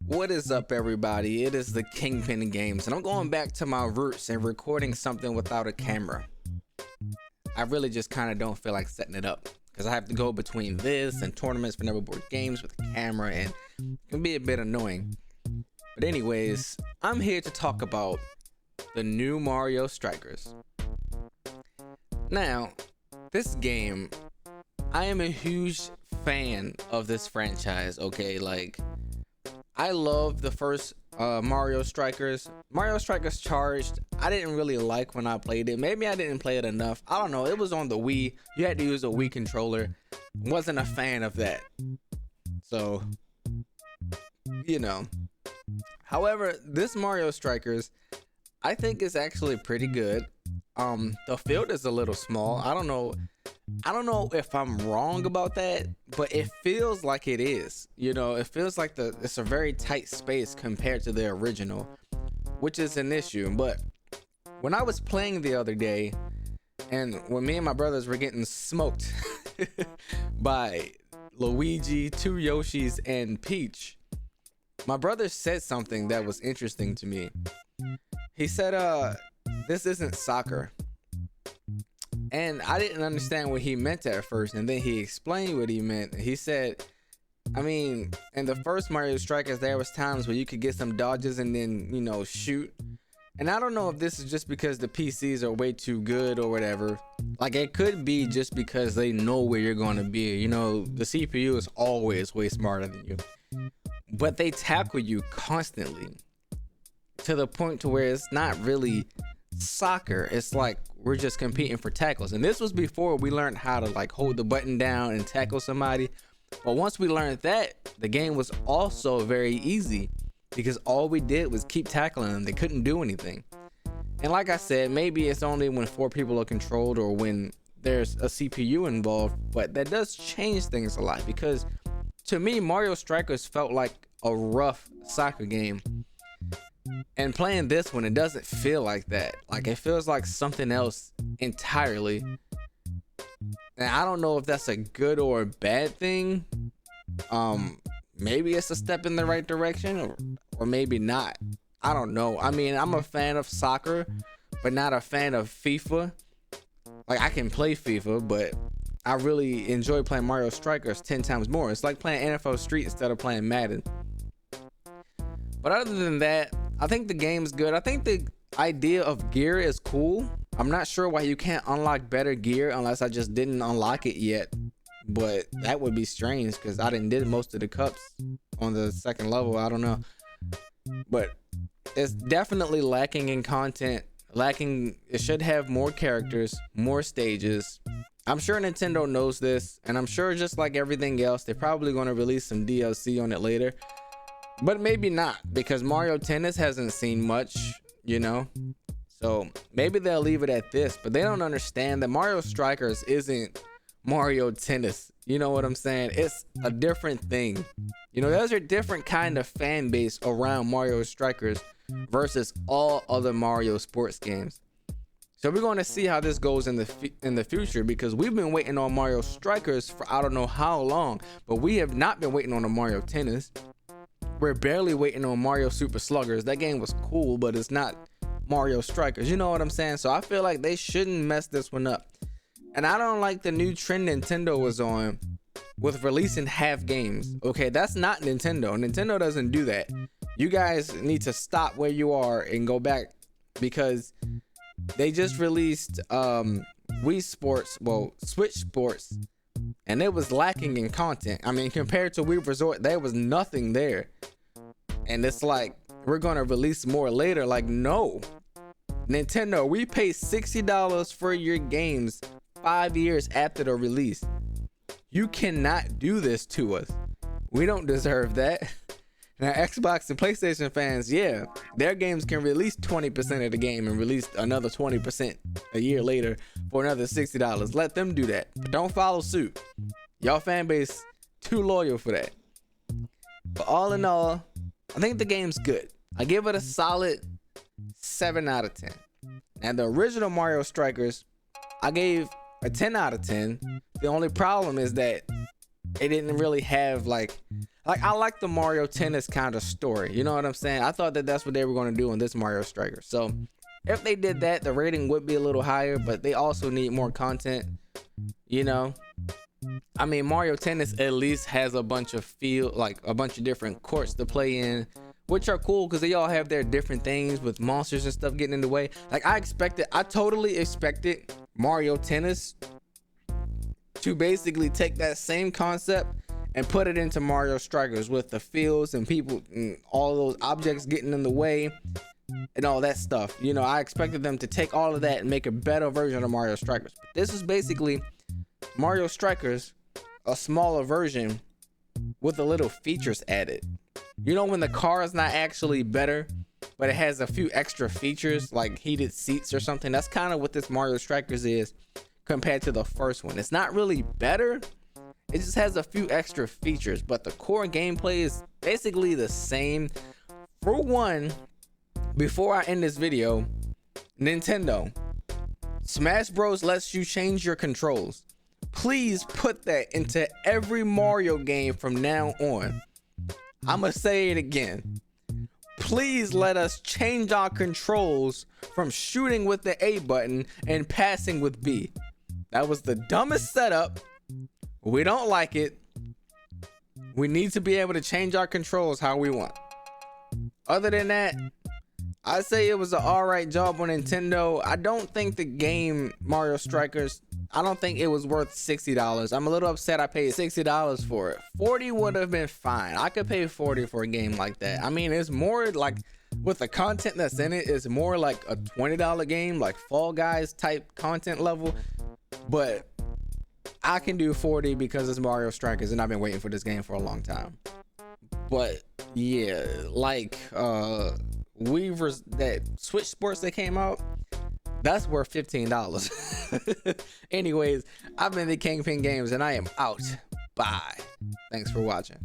What is up, everybody? It is the Kingpin Games, and I'm going back to my roots and recording something without a camera. I really just kind of don't feel like setting it up because I have to go between this and tournaments for Neverboard Games with a camera, and it can be a bit annoying. But anyways, I'm here to talk about the new Mario Strikers. Now, this game, I am a huge fan of this franchise, okay? Like, I love the first Mario Strikers. Mario Strikers Charged, I didn't really like when I played it. Maybe I didn't play it enough. I don't know. It was on the Wii. You had to use a Wii controller. Wasn't a fan of that. So, you know. However, this Mario Strikers, I think is actually pretty good. The field is a little small. I don't know if I'm wrong about that, but it feels like it is. You know, it feels like it's a very tight space compared to the original, which is an issue. But when I was playing the other day, and when me and my brothers were getting smoked by Luigi, two Yoshis, and Peach, my brother said something that was interesting to me. He said, this isn't soccer. And I didn't understand what he meant at first, and then he explained what he meant. He said, I mean, in the first Mario Strikers, there was times where you could get some dodges and then, you know, shoot. And I don't know if this is just because the PCs are way too good or whatever. Like, it could be just because they know where you're going to be. You know, the CPU is always way smarter than you. But they tackle you constantly to the point to where it's not really soccer. It's like we're just competing for tackles, and this was before we learned how to like hold the button down and tackle somebody. But once we learned that, the game was also very easy because all we did was keep tackling them. They couldn't do anything. And like I said, maybe it's only when 4 people are controlled or when there's a CPU involved, but that does change things a lot, because to me, Mario Strikers felt like a rough soccer game. And playing this one, it doesn't feel like that. Like, it feels like something else entirely. And I don't know if that's a good or a bad thing. Maybe it's a step in the right direction, or maybe not. I don't know. I mean, I'm a fan of soccer, but not a fan of FIFA. Like, I can play FIFA, but I really enjoy playing Mario Strikers 10 times more. It's like playing NFL Street instead of playing Madden. But other than that, I think the game's good. I think the idea of gear is cool. I'm not sure why you can't unlock better gear unless I just didn't unlock it yet. But that would be strange because I did most of the cups on the second level. I don't know. But it's definitely lacking in content. It should have more characters, more stages. I'm sure Nintendo knows this. And I'm sure, just like everything else, they're probably going to release some DLC on it later. But maybe not, because Mario Tennis hasn't seen much, you know? So maybe they'll leave it at this, but they don't understand that Mario Strikers isn't Mario Tennis. You know what I'm saying? It's a different thing. You know, there's a different kind of fan base around Mario Strikers versus all other Mario sports games. So we're going to see how this goes in the future, because we've been waiting on Mario Strikers for I don't know how long, but we have not been waiting on a Mario Tennis. We're barely waiting on Mario Super Sluggers. That game was cool, but it's not Mario Strikers. You know what I'm saying? So I feel like they shouldn't mess this one up. And I don't like the new trend Nintendo was on with releasing half games. Okay, that's not Nintendo. Nintendo doesn't do that. You guys need to stop where you are and go back, because they just released Wii Sports, Switch Sports, and it was lacking in content. I mean, compared to Wii Resort, there was nothing there. And it's like, we're gonna release more later. Like, no. Nintendo, we pay $60 for your games 5 years after the release. You cannot do this to us. We don't deserve that. Now, Xbox and PlayStation fans, yeah, their games can release 20% of the game and release another 20% a year later for another $60. Let them do that. But don't follow suit. Y'all fan base too loyal for that. But all in all, I think the game's good. I give it a solid 7 out of 10. And the original Mario Strikers, I gave a 10 out of 10. The only problem is that it didn't really have like Like, I like the Mario Tennis kind of story. You know what I'm saying? I thought that that's what they were going to do in this Mario Striker. So if they did that, the rating would be a little higher, but they also need more content, you know? I mean, Mario Tennis at least has a bunch of a bunch of different courts to play in, which are cool because they all have their different things with monsters and stuff getting in the way. Like, I totally expected Mario Tennis to basically take that same concept and put it into Mario Strikers with the fields and people and all those objects getting in the way and all that stuff. You know, I expected them to take all of that and make a better version of Mario Strikers. But this is basically Mario Strikers, a smaller version with a little features added. You know, when the car is not actually better, but it has a few extra features like heated seats or something. That's kind of what this Mario Strikers is compared to the first one. It's not really better. It just has a few extra features, but the core gameplay is basically the same. For one, before I end this video, Nintendo, Smash Bros lets you change your controls. Please put that into every Mario game from now on. I'ma say it again. Please let us change our controls from shooting with the A button and passing with B. That was the dumbest setup. We don't like it. We need to be able to change our controls how we want. Other than that, I say it was an alright job on Nintendo. I don't think the game Mario Strikers, I don't think it was worth $60. I'm a little upset I paid $60 for it. 40 would have been fine. I could pay 40 for a game like that. I mean, it's more like, with the content that's in it, it's more like a $20 game, like Fall Guys type content level. But I can do 40 because it's Mario Strikers and I've been waiting for this game for a long time. But yeah, like Weavers, that Switch Sports that came out, that's worth $15. Anyways, I've been the Kingpin Games and I am out. Bye. Thanks for watching.